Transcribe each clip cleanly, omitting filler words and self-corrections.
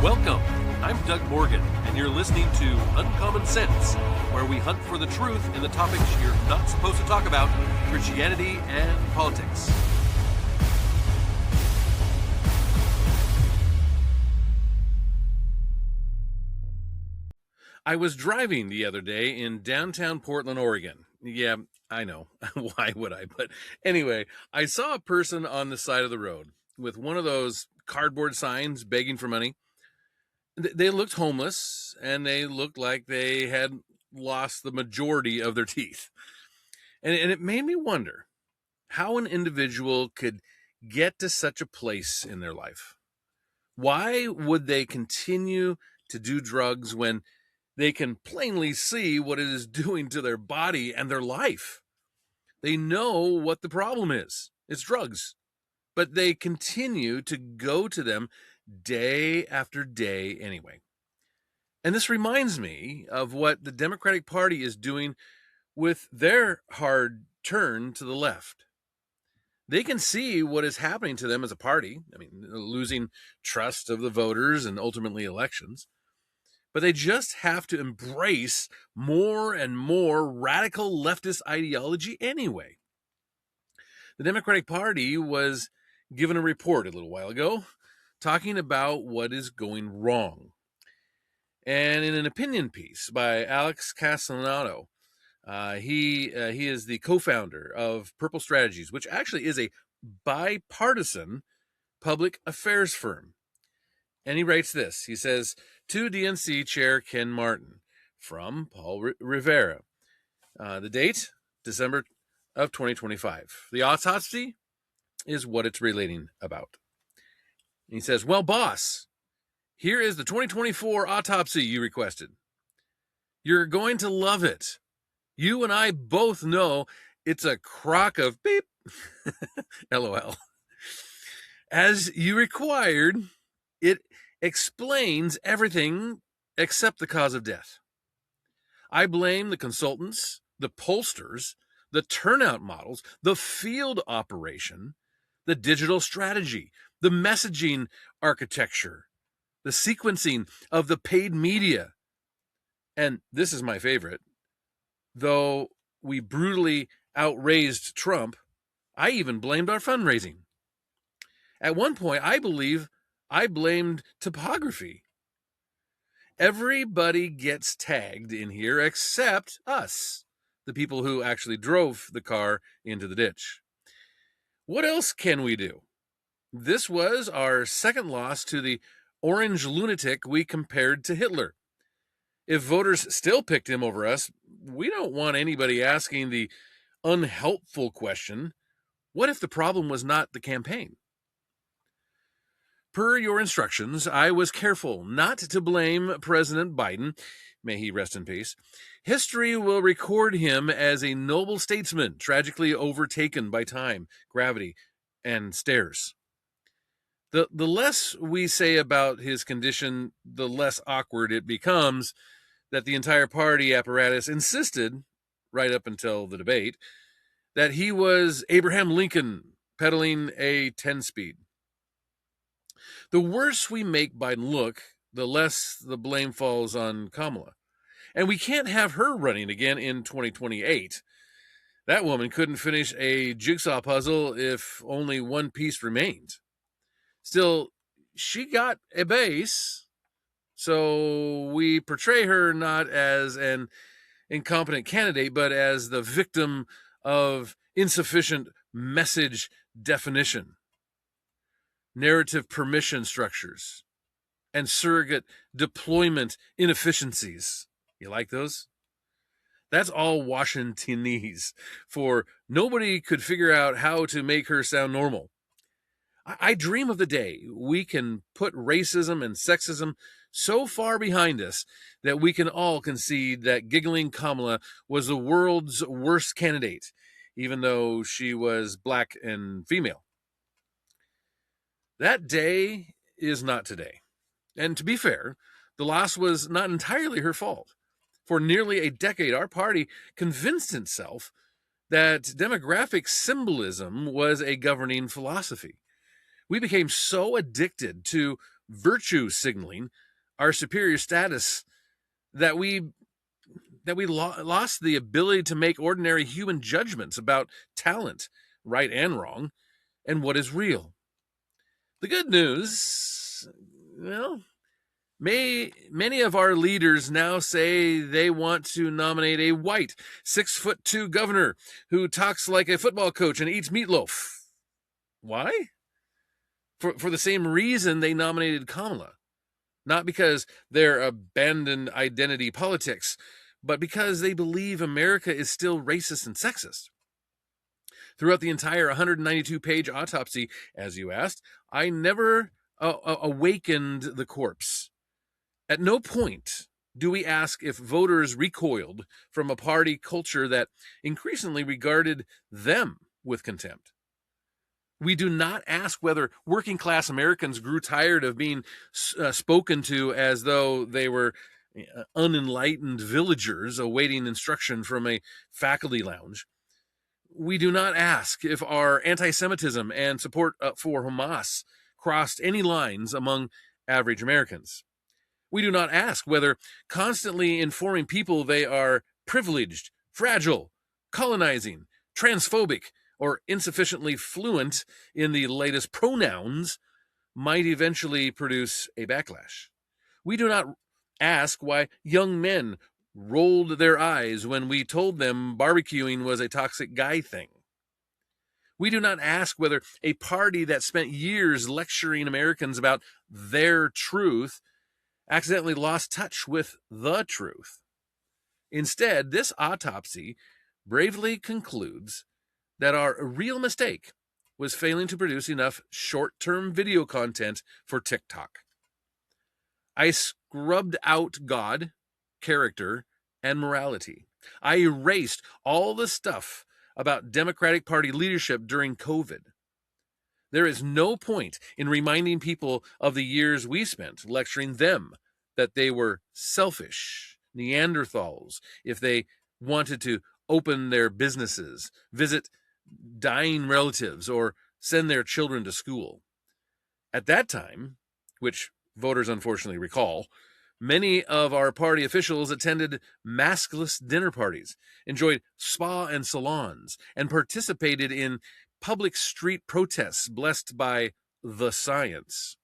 Welcome. I'm Doug Morgan, and you're listening to Uncommon Sense, where we hunt for the truth in the topics you're not supposed to talk about, Christianity and politics. I was driving the other day in downtown Portland, Oregon. Yeah, I know. Why would I? But anyway, I saw a person on the side of the road with one of those cardboard signs begging for money. They looked homeless, and they looked like they had lost the majority of their teeth. And it made me wonder how an individual could get to such a place in their life. Why would they continue to do drugs when they can plainly see what it is doing to their body and their life? They know what the problem is. It's drugs. But they continue to go to them day after day anyway. And this reminds me of what the Democratic Party is doing with their hard turn to the left. They can see what is happening to them as a party. I mean, losing trust of the voters and ultimately elections. But they just have to embrace more and more radical leftist ideology anyway. The Democratic Party was given a report a little while ago talking about what is going wrong. And in an opinion piece by Alex Castellano, he is the co-founder of Purple Strategies, which actually is a bipartisan public affairs firm. And he writes this. He says, to DNC Chair Ken Martin from Paul Rivera. The date, December of 2025. The autopsy is what it's relating about. And he says, well, boss, here is the 2024 autopsy you requested. You're going to love it. You and I both know it's a crock of beep. LOL. As you required, it explains everything except the cause of death. I blame the consultants, the pollsters, the turnout models, the field operation, the digital strategy, the messaging architecture, the sequencing of the paid media. And this is my favorite. Though we brutally outraised Trump, I even blamed our fundraising. At one point, I believe I blamed topography. Everybody gets tagged in here except us, the people who actually drove the car into the ditch. What else can we do? This was our second loss to the orange lunatic we compared to Hitler. If voters still picked him over us, we don't want anybody asking the unhelpful question, what if the problem was not the campaign? Per your instructions, I was careful not to blame President Biden. May he rest in peace. History will record him as a noble statesman, tragically overtaken by time, gravity, and stairs. The less we say about his condition, the less awkward it becomes that the entire party apparatus insisted, right up until the debate, that he was Abraham Lincoln pedaling a 10-speed. The worse we make Biden look, the less the blame falls on Kamala. And we can't have her running again in 2028. That woman couldn't finish a jigsaw puzzle if only one piece remained. Still, she got a base, so we portray her not as an incompetent candidate, but as the victim of insufficient message definition, narrative permission structures, and surrogate deployment inefficiencies. You like those? That's all Washingtonese, for nobody could figure out how to make her sound normal. I dream of the day we can put racism and sexism so far behind us that we can all concede that giggling Kamala was the world's worst candidate, even though she was black and female. That day is not today. And to be fair, the loss was not entirely her fault. For nearly a decade, our party convinced itself that demographic symbolism was a governing philosophy. We became so addicted to virtue signaling our superior status, that we lost the ability to make ordinary human judgments about talent, right and wrong, and what is real. The good news, well, many of our leaders now say they want to nominate a white 6'2" governor who talks like a football coach and eats meatloaf. Why? For the same reason they nominated Kamala. Not because they're abandoned identity politics, but because they believe America is still racist and sexist. Throughout the entire 192-page autopsy, as you asked, I never awakened the corpse. At no point do we ask if voters recoiled from a party culture that increasingly regarded them with contempt. We do not ask whether working-class Americans grew tired of being spoken to as though they were unenlightened villagers awaiting instruction from a faculty lounge. We do not ask if our anti-Semitism and support for Hamas crossed any lines among average Americans. We do not ask whether constantly informing people they are privileged, fragile, colonizing, transphobic, or insufficiently fluent in the latest pronouns might eventually produce a backlash. We do not ask why young men rolled their eyes when we told them barbecuing was a toxic guy thing. We do not ask whether a party that spent years lecturing Americans about their truth accidentally lost touch with the truth. Instead, this autopsy bravely concludes that our real mistake was failing to produce enough short-term video content for TikTok. I scrubbed out God, character, and morality. I erased all the stuff about Democratic Party leadership during COVID. There is no point in reminding people of the years we spent lecturing them that they were selfish Neanderthals if they wanted to open their businesses, visit dying relatives, or send their children to school. At that time, which voters unfortunately recall, many of our party officials attended maskless dinner parties, enjoyed spa and salons, and participated in public street protests blessed by the science.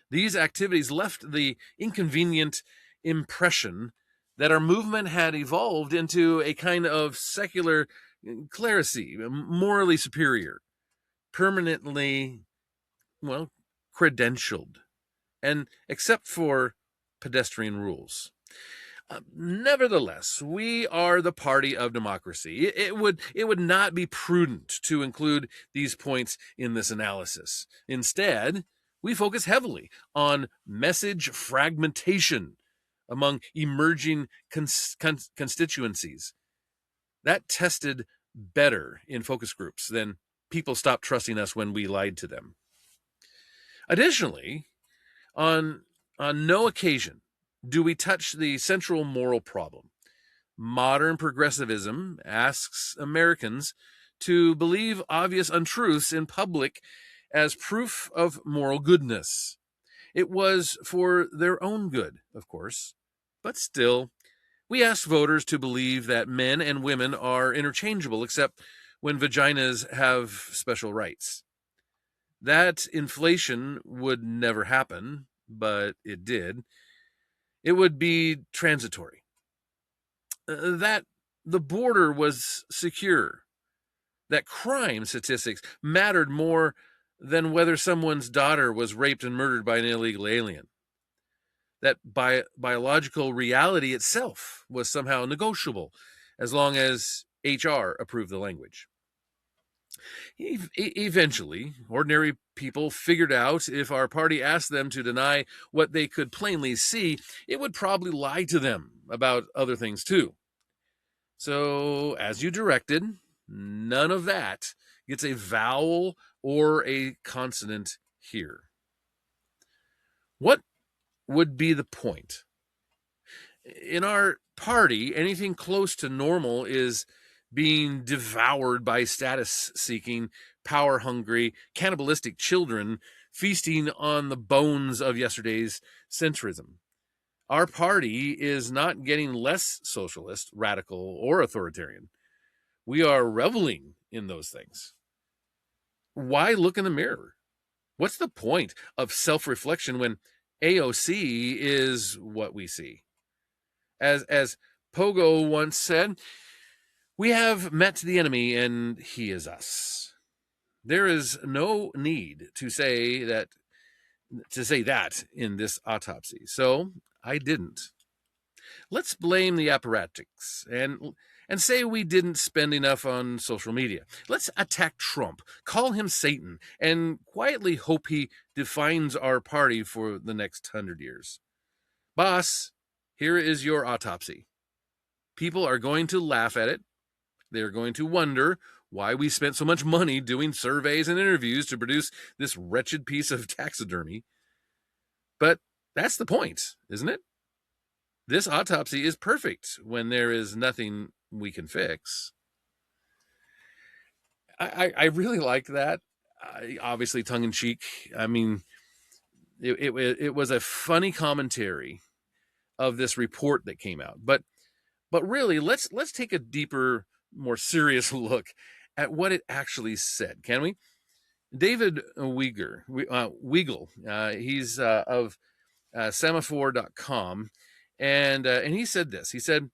These activities left the inconvenient impression that our movement had evolved into a kind of secular clerisy, morally superior, permanently, credentialed, and except for pedestrian rules. Nevertheless, we are the party of democracy. It would not be prudent to include these points in this analysis. Instead, we focus heavily on message fragmentation among emerging constituencies. That tested better in focus groups than people stopped trusting us when we lied to them. Additionally, on no occasion do we touch the central moral problem. Modern progressivism asks Americans to believe obvious untruths in public as proof of moral goodness. It was for their own good, of course, but still, we ask voters to believe that men and women are interchangeable except when vaginas have special rights. That inflation would never happen, but it did. It would be transitory. That the border was secure. That crime statistics mattered more than whether someone's daughter was raped and murdered by an illegal alien. That biological reality itself was somehow negotiable as long as HR approved the language. Eventually, ordinary people figured out if our party asked them to deny what they could plainly see, it would probably lie to them about other things too. So, as you directed, none of that gets a vowel or a consonant here. What would be the point? In our party, anything close to normal is being devoured by status-seeking, power-hungry, cannibalistic children feasting on the bones of yesterday's centrism. Our party is not getting less socialist, radical, or authoritarian. We are reveling in those things. Why look in the mirror? What's the point of self-reflection when AOC is what we see? As Pogo once said, we have met the enemy and he is us. There is no need to say that in this autopsy. So I didn't. Let's blame the apparatchiks and say we didn't spend enough on social media. Let's attack Trump, call him Satan, and quietly hope he defines our party for the next 100 years. Boss, here is your autopsy. People are going to laugh at it. They're going to wonder why we spent so much money doing surveys and interviews to produce this wretched piece of taxidermy. But that's the point, isn't it? This autopsy is perfect when there is nothing we can fix. I really like that. Obviously, tongue in cheek. I mean, it was a funny commentary of this report that came out. But really, let's take a deeper, more serious look at what it actually said. Can we? David Weigel, he's of semaphore.com, and he said this. He said,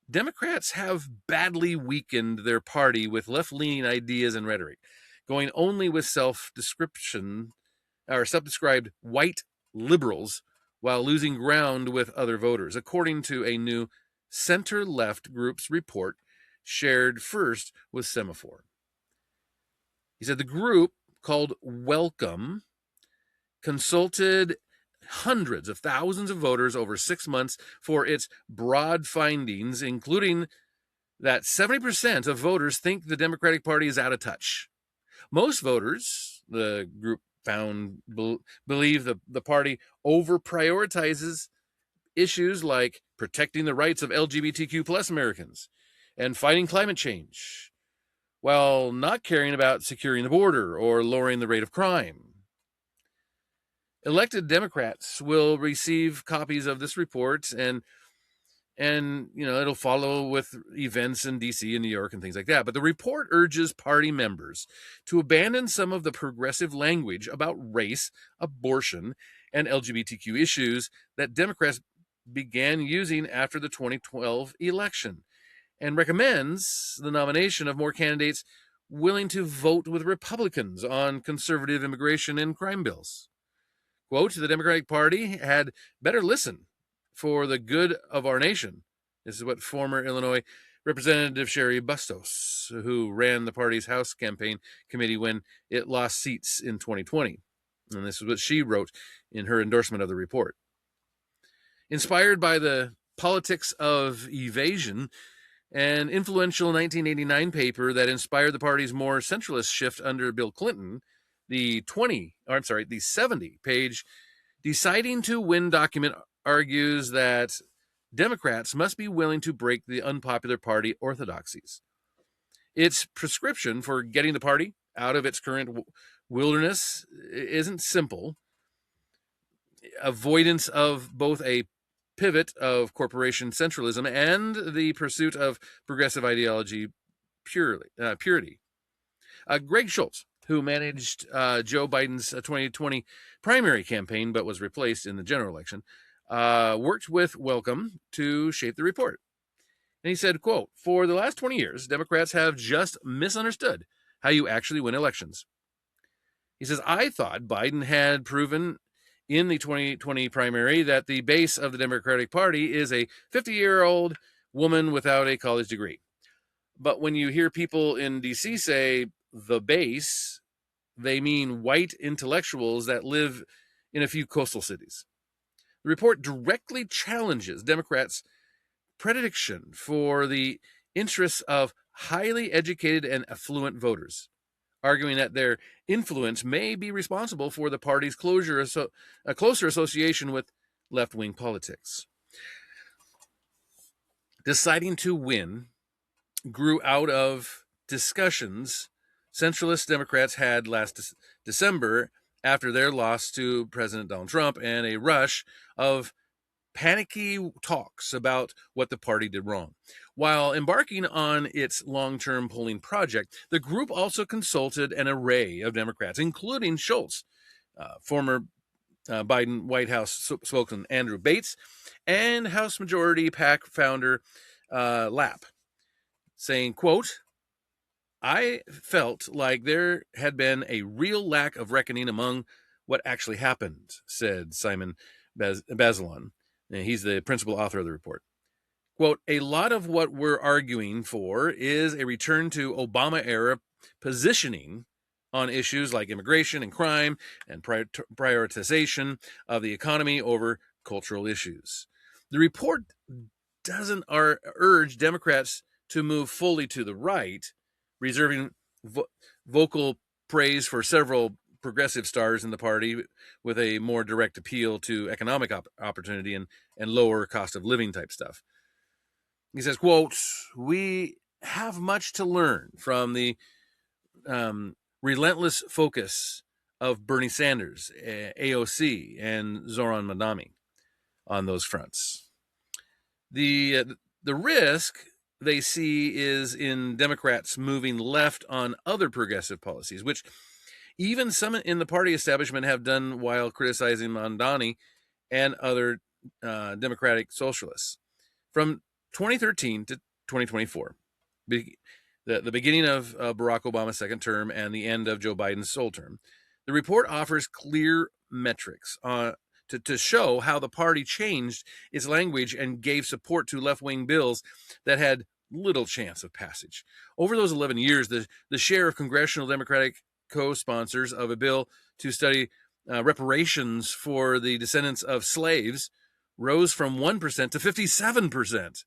Democrats have badly weakened their party with left-leaning ideas and rhetoric, going only with self-described white liberals while losing ground with other voters, according to a new center-left group's report shared first with Semaphore. He said the group, called Welcome, consulted hundreds of thousands of voters over 6 months for its broad findings, including that 70% of voters think the Democratic Party is out of touch. Most voters, the group found, believe the party over-prioritizes issues like protecting the rights of LGBTQ plus Americans and fighting climate change, while not caring about securing the border or lowering the rate of crime. Elected Democrats will receive copies of this report, and it'll follow with events in DC and New York and things like that. But the report urges party members to abandon some of the progressive language about race, abortion, and LGBTQ issues that Democrats began using after the 2012 election, and recommends the nomination of more candidates willing to vote with Republicans on conservative immigration and crime bills. Quote, the Democratic Party had better listen for the good of our nation. This is what former Illinois Representative Sherry Bustos, who ran the party's House campaign committee when it lost seats in 2020. And this is what she wrote in her endorsement of the report. Inspired by the Politics of Evasion, an influential 1989 paper that inspired the party's more centralist shift under Bill Clinton, the 70-page Deciding to Win document argues that Democrats must be willing to break the unpopular party orthodoxies. Its prescription for getting the party out of its current wilderness isn't simple. Avoidance of both a pivot of corporation centralism and the pursuit of progressive ideology purity. Greg Schultz, who managed Joe Biden's 2020 primary campaign but was replaced in the general election, worked with Welcome to shape the report. And he said, quote, for the last 20 years, Democrats have just misunderstood how you actually win elections. He says, I thought Biden had proven in the 2020 primary that the base of the Democratic Party is a 50-year-old woman without a college degree. But when you hear people in D.C. say the base, they mean white intellectuals that live in a few coastal cities. The report directly challenges Democrats' predilection for the interests of highly educated and affluent voters, arguing that their influence may be responsible for the party's closer association with left-wing politics. Deciding to Win grew out of discussions centralist Democrats had last December after their loss to President Donald Trump and a rush of panicky talks about what the party did wrong. While embarking on its long-term polling project, the group also consulted an array of Democrats, including Schultz, former Biden White House spokesman Andrew Bates, and House Majority PAC founder Lapp, saying, quote, "I felt like there had been a real lack of reckoning among what actually happened," said Simon Bazelon. He's the principal author of the report. Quote, "A lot of what we're arguing for is a return to Obama-era positioning on issues like immigration and crime and prioritization of the economy over cultural issues. The report doesn't urge Democrats to move fully to the right, reserving vocal praise for several progressive stars in the party with a more direct appeal to economic opportunity and lower cost of living type stuff. He says, quote, "We have much to learn from the relentless focus of Bernie Sanders, AOC, and Zoran Madami on those fronts. The risk they see is in Democrats moving left on other progressive policies, which even some in the party establishment have done while criticizing Mamdani and other Democratic socialists. From 2013 to 2024, the beginning of Barack Obama's second term and the end of Joe Biden's sole term, the report offers clear metrics to show how the party changed its language and gave support to left-wing bills that had little chance of passage. Over those 11 years, the share of congressional Democratic co-sponsors of a bill to study reparations for the descendants of slaves rose from 1% to 57%.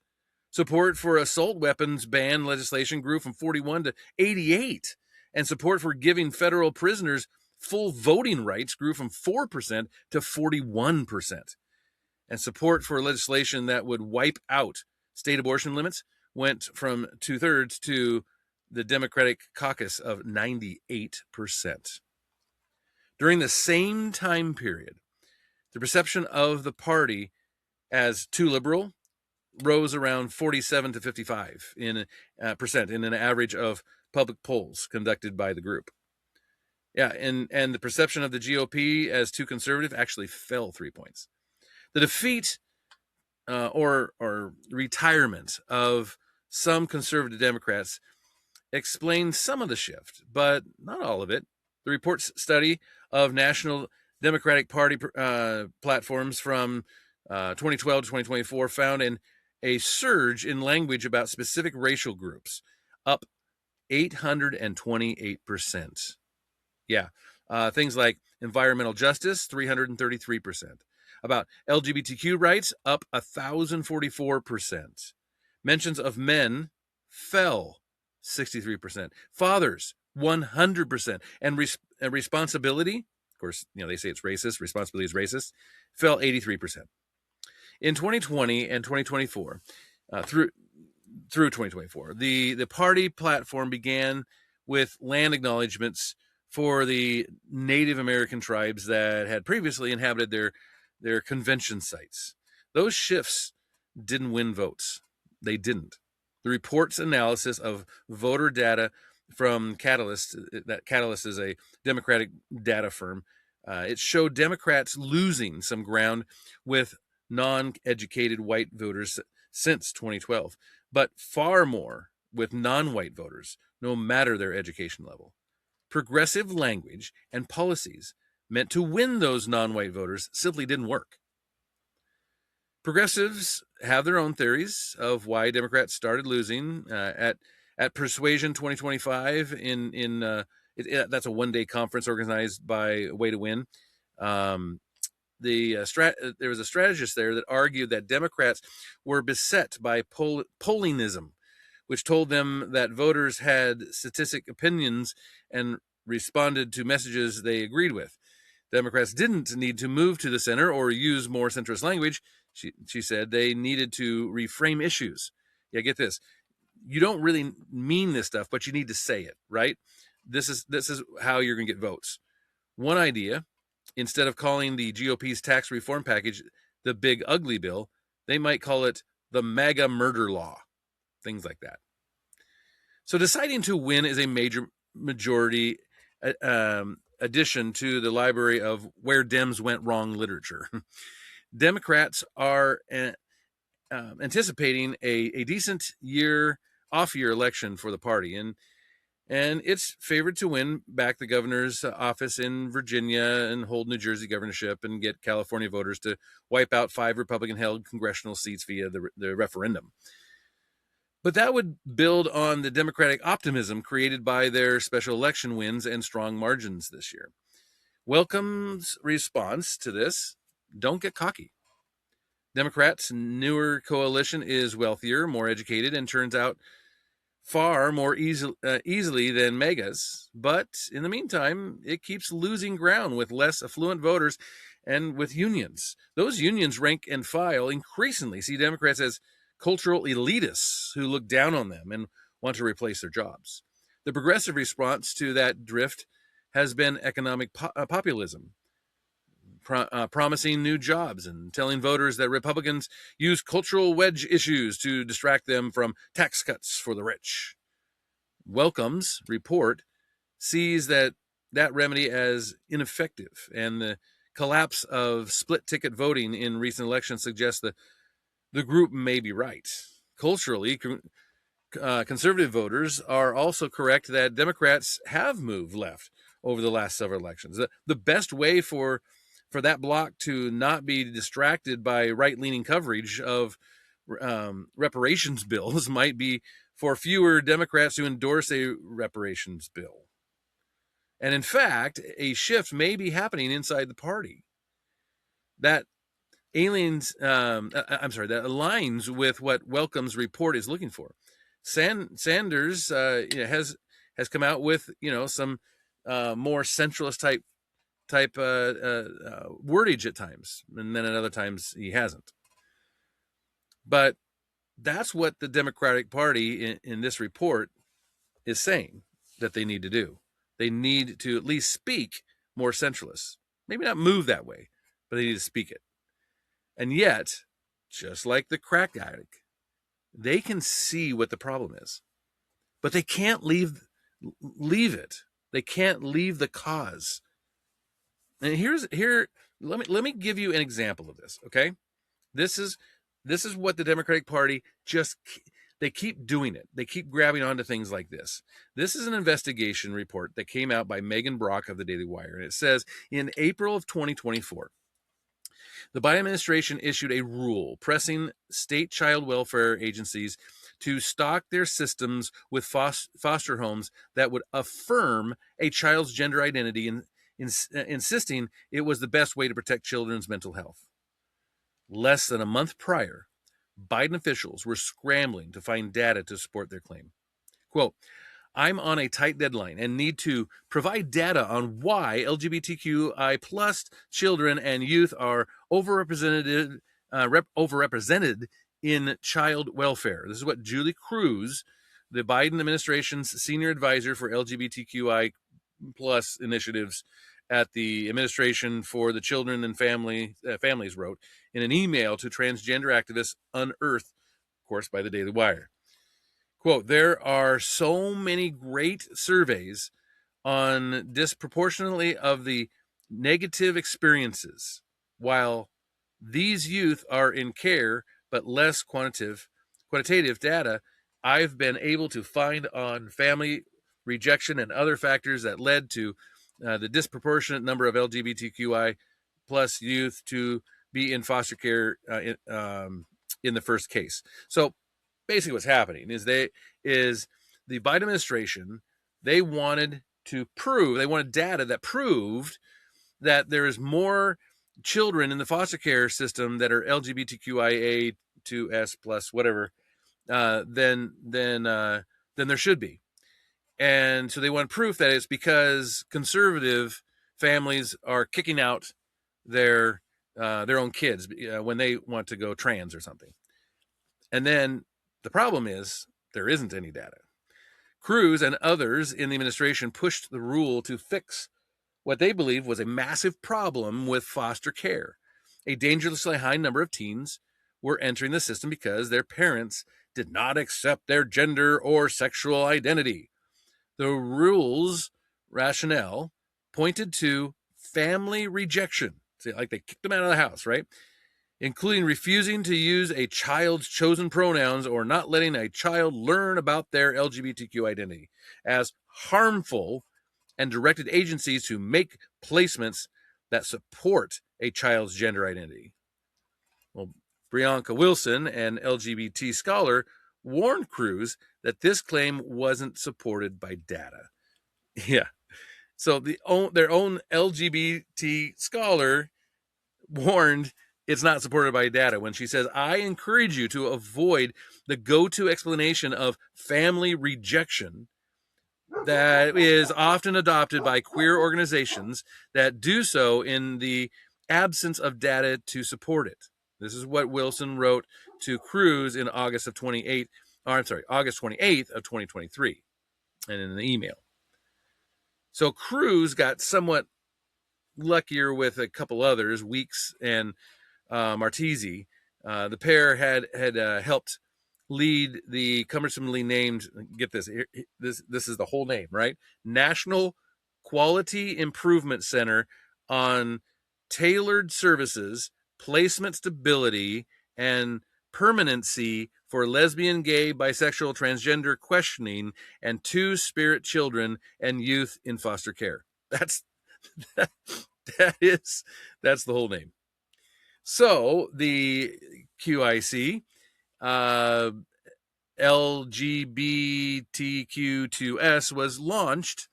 Support for assault weapons ban legislation grew from 41 to 88, and support for giving federal prisoners full voting rights grew from 4% to 41%. And support for legislation that would wipe out state abortion limits went from 2/3 to the Democratic caucus of 98%. During the same time period, the perception of the party as too liberal rose around 47 to 55% in an average of public polls conducted by the group. Yeah, and the perception of the GOP as too conservative actually fell 3 points. The defeat or retirement of some conservative Democrats explains some of the shift, but not all of it. The report's study of national Democratic Party platforms from 2012 to 2024 found a surge in language about specific racial groups, up 828%. Yeah, things like environmental justice, 333%. About LGBTQ rights, up 1,044%. Mentions of men fell 63%. Fathers, 100%. And responsibility, of course, they say it's racist, responsibility is racist, fell 83%. In 2020 and 2024, through 2024, the party platform began with land acknowledgments for the Native American tribes that had previously inhabited their convention sites. Those shifts didn't win votes. They didn't. The report's analysis of voter data from Catalyst, that Catalyst is a Democratic data firm, it showed Democrats losing some ground with non-educated white voters since 2012, but far more with non-white voters, no matter their education level. Progressive language and policies meant to win those non-white voters simply didn't work. Progressives have their own theories of why Democrats started losing. At Persuasion 2025, that's a one-day conference organized by Way to Win. There was a strategist there that argued that Democrats were beset by pollingism, which told them that voters had statistic opinions and responded to messages they agreed with. Democrats didn't need to move to the center or use more centrist language. She said they needed to reframe issues. Yeah, get this. You don't really mean this stuff, but you need to say it, right? This is how you're going to get votes. One idea, instead of calling the GOP's tax reform package the Big Ugly Bill, they might call it the MAGA Murder Law, things like that. So deciding to win is a major majority addition to the library of where Dems went wrong literature. Democrats are anticipating a decent off-year election for the party, and it's favored to win back the governor's office in Virginia and hold New Jersey governorship and get California voters to wipe out 5 Republican-held congressional seats via the referendum. But that would build on the Democratic optimism created by their special election wins and strong margins this year. Welcome's response to this: don't get cocky. Democrats' newer coalition is wealthier, more educated, and turns out far more easily than MAGA's. But in the meantime, it keeps losing ground with less affluent voters and with unions. Those unions, rank and file, increasingly see Democrats as cultural elitists who look down on them and want to replace their jobs. The progressive response to that drift has been economic populism, promising new jobs and telling voters that Republicans use cultural wedge issues to distract them from tax cuts for the rich. Welcome's report sees that remedy as ineffective, and the collapse of split ticket voting in recent elections suggests that the group may be right. Culturally, conservative voters are also correct that Democrats have moved left over the last several elections. The best way for that bloc to not be distracted by right-leaning coverage of reparations bills might be for fewer Democrats to endorse a reparations bill. And in fact, a shift may be happening inside the party that that aligns with what Welcome's report is looking for. Sanders has come out with some more centralist type wordage at times, and then at other times he hasn't. But that's what the Democratic Party in this report is saying that they need to do. They need to at least speak more centralist. Maybe not move that way, but they need to speak it. And yet, just like the crack addict, they can see what the problem is, but they can't leave it. They can't leave the cause. And let me give you an example of this, okay? This is what the Democratic Party they keep doing it. They keep grabbing onto things like this. This is an investigation report that came out by Megan Brock of the Daily Wire, and it says in April of 2024, the Biden administration issued a rule pressing state child welfare agencies to stock their systems with foster homes that would affirm a child's gender identity and insisting it was the best way to protect children's mental health. Less than a month prior, Biden officials were scrambling to find data to support their claim. Quote, I'm on a tight deadline and need to provide data on why LGBTQI plus children and youth are overrepresented in child welfare. This is what Julie Cruz, the Biden administration's senior advisor for LGBTQI plus initiatives at the Administration for the Children and Families, wrote in an email to transgender activists unearthed, of course, by the Daily Wire. Quote, there are so many great surveys on disproportionately of the negative experiences, while these youth are in care, but less quantitative data I've been able to find on family rejection and other factors that led to the disproportionate number of LGBTQI plus youth to be in foster care in the first case. So basically what's happening is the Biden administration, they wanted data that proved that there is more children in the foster care system that are LGBTQIA to S plus whatever than there should be. And so they want proof that it's because conservative families are kicking out their own kids when they want to go trans or something. And then the problem is there isn't any data. Cruz and others in the administration pushed the rule to fix what they believed was a massive problem with foster care. A dangerously high number of teens were entering the system because their parents did not accept their gender or sexual identity. The rules rationale pointed to family rejection. See, like they kicked them out of the house, right? Including refusing to use a child's chosen pronouns or not letting a child learn about their LGBTQ identity as harmful, and directed agencies to make placements that support a child's gender identity. Well, Bianca Wilson, an LGBT scholar, warned Cruz that this claim wasn't supported by data. Yeah. So their own LGBT scholar warned it's not supported by data when she says, I encourage you to avoid the go-to explanation of family rejection that is often adopted by queer organizations that do so in the absence of data to support it. This is what Wilson wrote to Cruz in August 28th of 2023, and in an email. So Cruz got somewhat luckier with a couple others, Weeks and Martese. The pair had helped lead the cumbersomely named, get this, this is the whole name, right? National Quality Improvement Center on Tailored Services, Placement Stability, and Permanency for Lesbian, Gay, Bisexual, Transgender Questioning, and Two-Spirit Children and Youth in Foster Care. That's the whole name. So the QIC, LGBTQ2S, was launched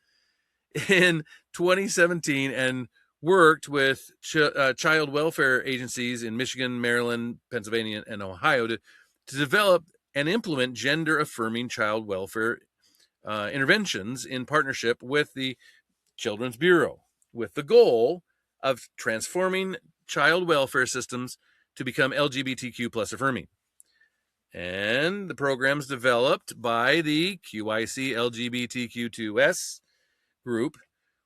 in 2017 and worked with child welfare agencies in Michigan, Maryland, Pennsylvania, and Ohio to develop and implement gender-affirming child welfare interventions in partnership with the Children's Bureau, with the goal of transforming child welfare systems to become LGBTQ plus affirming. And the programs developed by the QIC LGBTQ2S group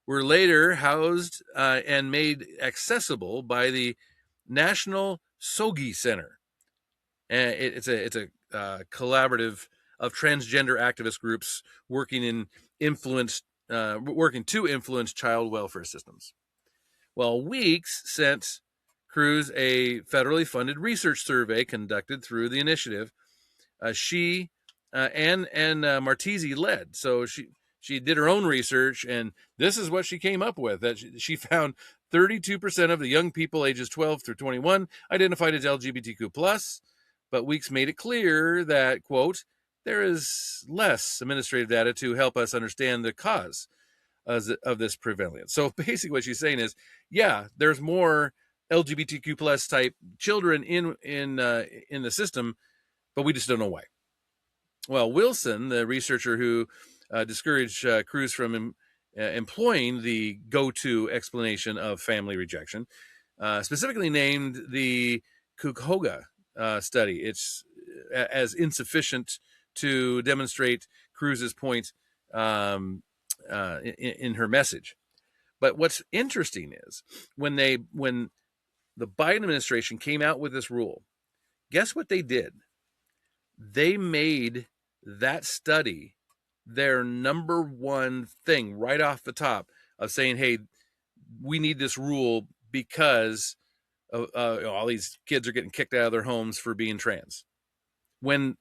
were later housed and made accessible by the National SOGI Center. And it's a collaborative of transgender activist groups working to influence child welfare systems. Well, Weeks sent Cruz a federally funded research survey conducted through the initiative. She and Martese led. So she did her own research, and this is what she came up with. That she found 32% of the young people ages 12 through 21 identified as LGBTQ+, but Weeks made it clear that, quote, there is less administrative data to help us understand the cause of this prevalence. So basically what she's saying is, yeah, there's more LGBTQ+ type children in the system, but we just don't know why. Well, Wilson, the researcher who discouraged Cruz from employing the go-to explanation of family rejection, specifically named the Kukhoga study. It's as insufficient to demonstrate Cruz's point in her message. But what's interesting is when the Biden administration came out with this rule, guess what they did? They made that study their number one thing right off the top of saying, hey, we need this rule because all these kids are getting kicked out of their homes for being trans. When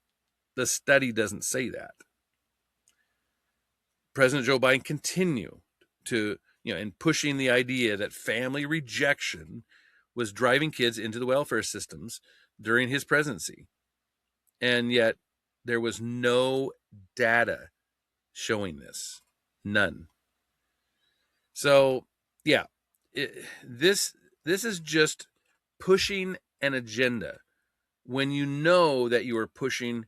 the study doesn't say that. President Joe Biden continued to, in pushing the idea that family rejection was driving kids into the welfare systems during his presidency. And yet there was no data showing this. None. So, yeah, this is just pushing an agenda when you know that you are pushing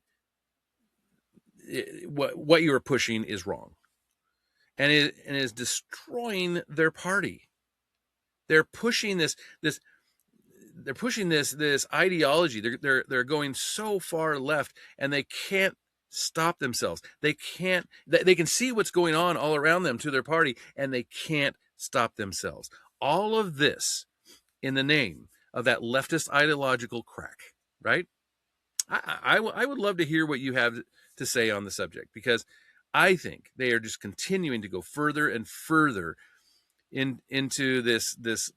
what you are pushing is wrong. And it is destroying their party. They're pushing this ideology. They're going so far left, and they can't stop themselves. They can see what's going on all around them to their party, and they can't stop themselves. All of this in the name of that leftist ideological crack, right? I would love to hear what you have to say on the subject, because I think they are just continuing to go further and further into this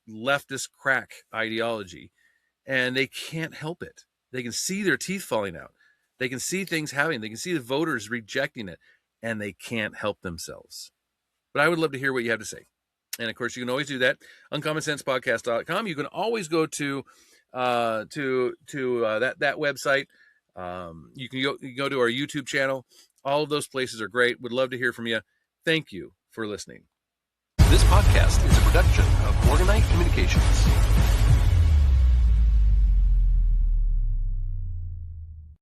leftist crack ideology, and they can't help it. They can see their teeth falling out. They can see things happening. They can see the voters rejecting it, and they can't help themselves. But I would love to hear what you have to say. And of course, you can always do that. UncommonSensePodcast.com. You can always go to that website. You can go to our YouTube channel. All of those places are great. Would love to hear from you. Thank you for listening. This podcast is a production of Morganite Communications.